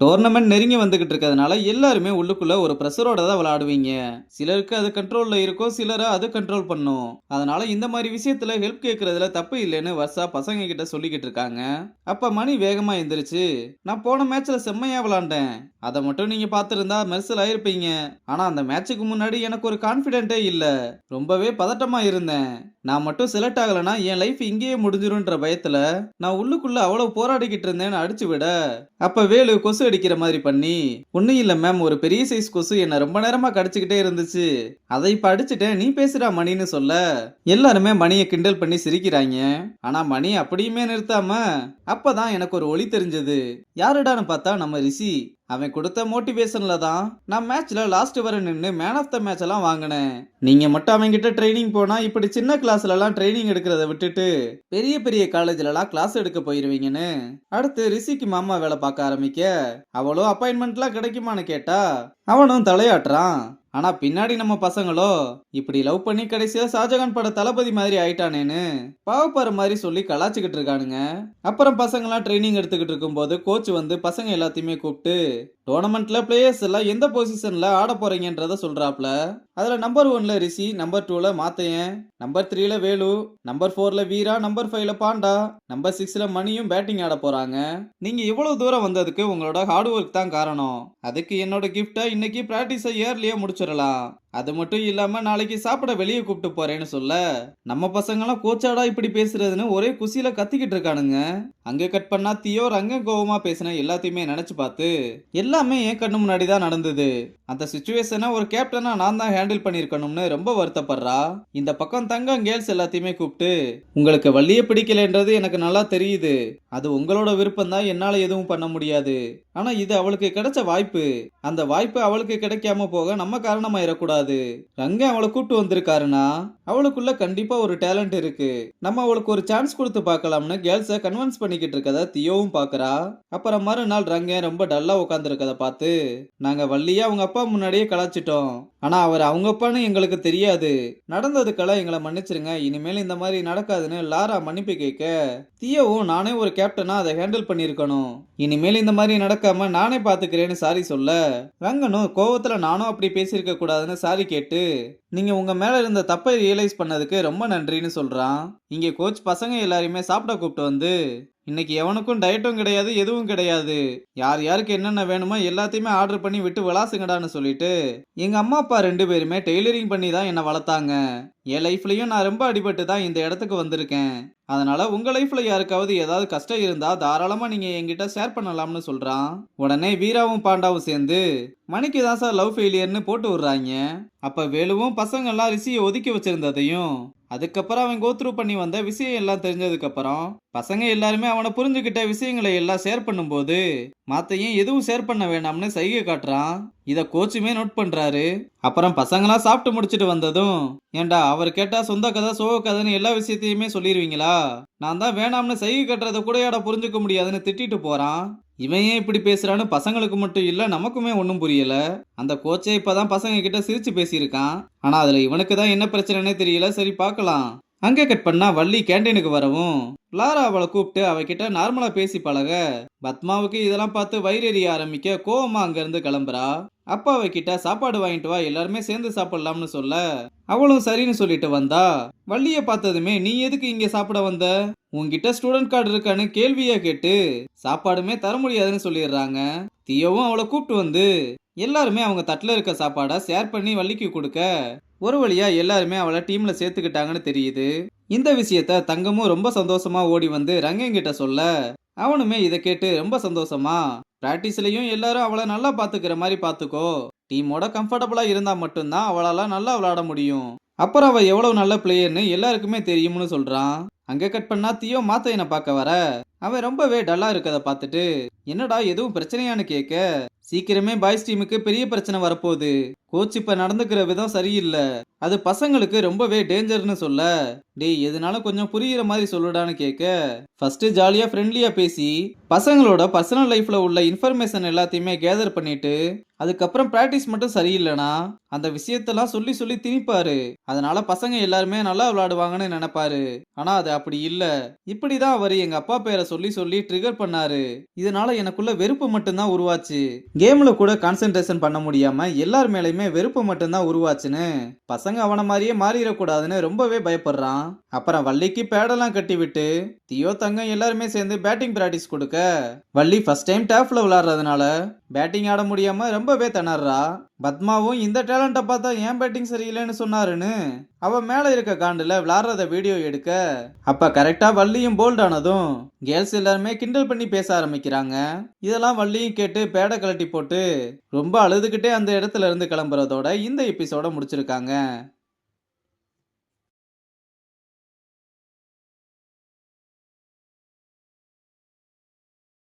Tournament நெருங்கி வந்துகிட்டு இருக்கிறதுனால எல்லாருமே உள்ளுக்குள்ள ஒரு ப்ரெஷரோட தான் விளையாடுவீங்க. சிலருக்கு அது கண்ட்ரோல்ல இருக்கும், சிலரை அது கண்ட்ரோல் பண்ணும். அதனால இந்த மாதிரி விஷயத்துல ஹெல்ப் கேட்கறதுல தப்பு இல்லைன்னு வர்ஷா பசங்க கிட்ட சொல்லிக்கிட்டு இருக்காங்க. அப்ப மணி வேகமா எந்திரிச்சு, நான் போன மேட்ச்ல செம்மையா விளையாண்டேன், அதை மட்டும் நீங்க பார்த்திருந்தா மெர்சல் ஆயிருப்பீங்க. ஆனா அந்த மேட்சுக்கு முன்னாடி எனக்கு ஒரு கான்பிடென்ட்டே இல்ல, ரொம்பவே பதட்டமா இருந்தேன். நான் மட்டும் செலக்ட் ஆகலைன்னா என் லைஃப் இங்கேயே முடிஞ்சிரும்ன்ற பயத்துல நான் உள்ளுக்குள்ள அவ்வளவு போராடிக்கிட்டு இருந்தேன்னு அடிச்சு விட, அப்ப வேலு கொசு அடிக்கிற மாதிரி பண்ணி, ஒன்னும் இல்ல மேம், ஒரு பெரிய சைஸ் கொசு என்ன ரொம்ப நேரமா கடிச்சுக்கிட்டே இருந்துச்சு, அதை இப்ப அடிச்சுட்டேன், நீ பேசுறா மணின்னு சொல்ல எல்லாருமே மணியை கிண்டல் பண்ணி சிரிக்கிறாங்க. ஆனா மணி அப்படியுமே நிறுத்தாம, அப்பதான் எனக்கு ஒரு ஒளி தெரிஞ்சது. யாருடான்னு பார்த்தா நம்ம ரிஷி. அவன் கொடுத்த மோட்டிவேஷன்ல தான் நான் மேட்ச்ல லாஸ்ட் வரை நின்று மேன் ஆஃப் த மேட்ச் எல்லாம் வாங்கினேன். நீங்க மட்டும் அவங்க கிட்ட ட்ரைனிங் போனா இப்படி சின்ன கிளாஸ்ல எல்லாம் ட்ரைனிங் எடுக்கிறத விட்டுட்டு பெரிய பெரிய காலேஜ்ல எல்லாம் கிளாஸ் எடுக்க போயிருவீங்கன்னு. அடுத்து ரிஷிக்கு மாமா வேலை பார்க்க ஆரம்பிக்க, அவளும் அப்பாயின்மெண்ட்லாம் கிடைக்குமான்னு கேட்டா அவனும் தலையாட்டுறான். ஆனா பின்னாடி நம்ம பசங்களோ இப்படி லவ் பண்ணி கடைசியா ஷாஜகான் பட தளபதி மாதிரி ஆயிட்டானேன்னு பாவப்பாரு மாதிரி சொல்லி கலாச்சுக்கிட்டு இருக்கானுங்க. அப்புறம் பசங்களாம் ட்ரைனிங் எடுத்துக்கிட்டு இருக்கும்போது கோச் வந்து பசங்க எல்லாத்தையுமே கூப்பிட்டு டோர்னமெண்ட்ல பிளேயர்ஸ் எல்லாம் எந்த பொசிஷன்ல ஆட போறீங்கன்றத சொல்றாப்ல. அதுல நம்பர் 1ல ரிஷி, நம்பர் 2ல மாத்தையன், நம்பர் 3ல வேலு, நம்பர் 4ல வீரா, நம்பர் 5ல பாண்டா, நம்பர் 6ல மணியும் பேட்டிங் ஆட போறாங்க. நீங்க இவ்வளவு தூரம் வந்ததுக்கு உங்களோட ஹார்ட் ஒர்க் தான் காரணம். அதுக்கு என்னோட கிஃப்டா இன்னைக்கு பிராக்டிஸை இயர்லியா முடிச்சிடலாம். அது மட்டும் இல்லாம நாளைக்கு சாப்பிட வெளியே கூப்பிட்டு போறேன்னு சொல்ல, நம்ம பசங்களாம் கோச்சாடா இப்படி பேசுறதுன்னு ஒரே குசியில கத்திக்கிட்டு இருக்கானுங்க. அங்க கட் பண்ணா தியோ ரங்க கோவமா பேசின எல்லாத்தையுமே நினைச்சு பார்த்து எல்லாமே என் கண்ணு முன்னாடி தான் நடந்தது. அந்த சுச்சுவேஷனை ஒரு கேப்டனா நான் தான் ஹேண்டில் பண்ணிருக்கணும்னு ரொம்ப வருத்தப்படுறா. இந்த பக்கம் தங்கம் கேர்ள்ஸ் எல்லாத்தையுமே கூப்பிட்டு, உங்களுக்கு வள்ளிய பிடிக்கலன்றது எனக்கு நல்லா தெரியுது, அது உங்களோட விருப்பம் தான், என்னால எதுவும் பண்ண முடியாது. ஆனா இது அவளுக்கு கிடைச்ச வாய்ப்பு, அந்த வாய்ப்பு அவளுக்கு கிடைக்காம போக நம்ம காரணமாயிடக்கூடாது. ரங்க அவளை கூப்பிட்டு வந்திருக்காருன்னா அவளுக்குள்ள கண்டிப்பா ஒரு டேலண்ட் இருக்கு, நம்ம அவளுக்கு ஒரு சான்ஸ் கொடுத்து பார்க்கலாம்னு கேர்ள்ஸை கன்வின்ஸ் பண்ணிக்கிட்டு இருக்கத தியோவும் பாக்குறா. அப்புறம் மறுநாள் ரங்க ரொம்ப டல்லா உட்கார்ந்து இருக்கத பார்த்து, நாங்க வள்ளியா அவங்க அப்பா முன்னாடியே கலாச்சிட்டோம், ஆனா அவர் அவங்க அப்பான்னு எங்களுக்கு தெரியாது, நடந்ததுக்கெல்லாம் எங்களை மன்னிச்சிருங்க, இனிமேல் இந்த மாதிரி நடக்காதுன்னு லாரா மன்னிப்பு கேட்க, தியோவும் நானே ஒரு கேப்டனா அதை ஹேண்டில் பண்ணிருக்கணும், இனிமேல் இந்த மாதிரி நடக்காம நானே பாத்துக்கிறேன்னு சாரி சொல்ல, ரங்கனும் கோவத்துல நானும் அப்படி பேசியிருக்க கூடாதுன்னு சாரி கேட்டு, நீங்க உங்க மேல இருந்த தப்பை ரியலைஸ் பண்ணதுக்கு ரொம்ப நன்றின்னு சொல்றான். இங்க கோச் பசங்க எல்லாரையுமே சாப்பிட கூப்பிட்டு வந்து, இன்னைக்கு எவனுக்கும் டயட்டும் கிடையாது, எதுவும் கிடையாது, யார் யாருக்கு என்னென்ன வேணுமோ எல்லாத்தையுமே ஆர்டர் பண்ணி விட்டு விளாசுங்கடான்னு சொல்லிட்டு, எங்க அம்மா அப்பா 2 பேருமே டெய்லரிங் பண்ணி தான் என்னை வளர்த்தாங்க, என் லைஃப்லயும் நான் ரொம்ப அடிபட்டு தான் இந்த இடத்துக்கு வந்திருக்கேன், அதனால உங்க லைஃப்ல யாருக்காவது ஏதாவது கஷ்டம் இருந்தா தாராளமா நீங்க என்கிட்ட ஷேர் பண்ணலாம்னு சொல்றான். உடனே வீராவும் பாண்டாவும் சேர்ந்து மணிக்கு தான் சார் லவ் ஃபெயிலியர்னு போட்டு விடுறாங்க. அப்ப வேலுவும் பசங்க எல்லாம் ரிஷியை ஒதுக்கி வச்சிருந்ததையும் அதுக்கப்புறம் அவன் கோத்ரூ பண்ணி வந்த விஷயம் எல்லாம் தெரிஞ்சதுக்கு அப்புறம் பசங்க எல்லாருமே அவனை புரிஞ்சுக்கிட்ட விஷயங்களை எல்லாம் ஷேர் பண்ணும்போது மாத்தையும் எதுவும் ஷேர் பண்ண வேண்டாம்னு சைகை காட்டுறான். இத கோச்சுமே நோட் பண்றாரு. அப்புறம் பசங்களா சாப்பிட்டு முடிச்சிட்டு வந்ததும், ஏண்டா அவர் கேட்டா சொந்த கதை சோக கதைன்னு எல்லா விஷயத்தையுமே சொல்லிடுவீங்களா, நான் தான் வேணாம்னு சைகை கட்டுறத கூட யாட புரிஞ்சுக்க முடியாதுன்னு திட்டிட்டு போறான். இவன் ஏன் இப்படி பேசுறான்னு பசங்களுக்கு மட்டும் இல்ல நமக்குமே ஒன்னும் புரியல. அந்த கோச்சே இப்பதான் பசங்க கிட்ட சிரிச்சு பேசியிருக்கான், ஆனா அதுல இவனுக்கு தான் என்ன பிரச்சனைனே தெரியல. சரி பார்க்கலாம். அங்க கட் பண்ணா வள்ளி கேண்டீனுக்கு வரவும் லாரா அவளை கூப்பிட்டு அவகிட்ட நார்மலா பேசி பழக, பத்மாவுக்கு இதெல்லாம் பார்த்து வயிறெறிய ஆரம்பிக்க கோவமா அங்க இருந்து கிளம்புறா. அப்பா அவகிட்ட சாப்பாடு வாங்கிட்டு வா, எல்லாருமே சேர்ந்து சாப்பிடலாம்னு சொல்ல அவளும் சரின்னு சொல்லிட்டு வந்தா. வள்ளிய பார்த்ததுமே நீ எதுக்கு இங்க சாப்பிட வந்த, உன்கிட்ட ஸ்டூடெண்ட் கார்டு இருக்கான்னு கேள்வியா கேட்டு சாப்பாடுமே தர முடியாதுன்னு சொல்லிடுறாங்க. தியோவும் அவளை கூப்பிட்டு வந்து எல்லாருமே அவங்க தட்டுல இருக்க சாப்பாடை ஷேர் பண்ணி வள்ளிக்கு கொடுக்க ஒரு வழியா எல்லாருமே அவளை டீம்ல சேர்த்துக்கிட்டாங்கன்னு தெரியுது. இந்த விஷயத்த தங்கமும் ரொம்ப சந்தோஷமா ஓடி வந்து ரங்கங்கிட்ட சொல்ல, அவனுமே இதை கேட்டு ரொம்ப சந்தோஷமா, பிராக்டிஸ்லயும் எல்லாரும் அவளை நல்லா பாத்துக்கிற மாதிரி பாத்துக்கோ, டீமோட கம்ஃபர்டபுளா இருந்தா மட்டும்தான் அவளால நல்லா விளையாட முடியும், அப்புறம் அவ எவ்வளவு நல்ல பிளேயர்னு எல்லாருக்குமே தெரியும்னு சொல்றான். அங்க கட் பண்ணா தியோ மாத்தையனை பார்க்க வர, அவன் ரொம்பவே டல்லா இருக்கத பார்த்துட்டு என்னடா எதுவும் பிரச்சனையான்னு கேட்க, சீக்கிரமே பாய்ஸ் டீமுக்கு பெரிய பிரச்சனை வரப்போகுது, கோச் இப்ப நடந்துக்கிற விதம் சரியில்லை, அது பசங்களுக்கு ரொம்பவே டேஞ்சர்னு சொல்ல, டேய் எதுனாலும் கொஞ்சம் புரியுற மாதிரி சொல்லுடான்னு கேட்க, ஃபர்ஸ்ட் ஜாலியா ஃப்ரெண்ட்லியா பேசி பசங்களோட பர்சனல் லைஃப்ல உள்ள இன்ஃபர்மேஷன் எல்லாத்தையுமே கேதர் பண்ணிட்டு அதுக்கப்புறம் பிராக்டிஸ் மட்டும் சரியில்லைனா அந்த விஷயத்தெல்லாம் சொல்லி சொல்லி திணிப்பாரு. அதனால பசங்க எல்லாருமே நல்லா விளையாடுவாங்கன்னு நினைப்பாரு. ஆனா அது அப்படி இல்ல. இப்படிதான் அவரு எங்க அப்பா பேரை சொல்லி சொல்லி ட்ரிகர் பண்ணாரு. இதனால எனக்குள்ள வெறுப்பு மட்டும்தான் உருவாச்சு. கேம்ல கூட கான்சென்ட்ரேஷன் பண்ண முடியாம எல்லார் மேலயுமே வெறுப்பு மட்டும்தான் உருவாச்சுன்னு பசங்க அவன மாதிரியே மாறிடக்கூடாதுன்னு ரொம்பவே பயப்படுறான். அப்புறம் வள்ளிக்கு பேடெல்லாம் கட்டி விட்டு தியோ தங்கம் எல்லாருமே சேர்ந்து பேட்டிங் பிராக்டிஸ் கொடுக்க, வள்ளி ஃபர்ஸ்ட் டைம் டேஃப்ல விளையாடுறதுனால பேட்டிங் ஆட முடியாம ரொம்பவே திணறா. பத்மாவும் இந்த டேலண்ட்டை பார்த்தா ஏன் பேட்டிங் சரியில்லைன்னு சொன்னாருன்னு அவ மேல இருக்க காண்டுல விளையாடுறத வீடியோ எடுக்க, அப்ப கரெக்டா வள்ளியும் போல்ட் ஆனதும் கேர்ள்ஸ் எல்லாருமே கிண்டல் பண்ணி பேச ஆரம்பிக்கிறாங்க. இதெல்லாம் வள்ளியும் கேட்டு பேடை கழட்டி போட்டு ரொம்ப அழுதுகிட்டே அந்த இடத்துல இருந்து கிளம்புறதோட இந்த எபிசோட முடிச்சிருக்காங்க.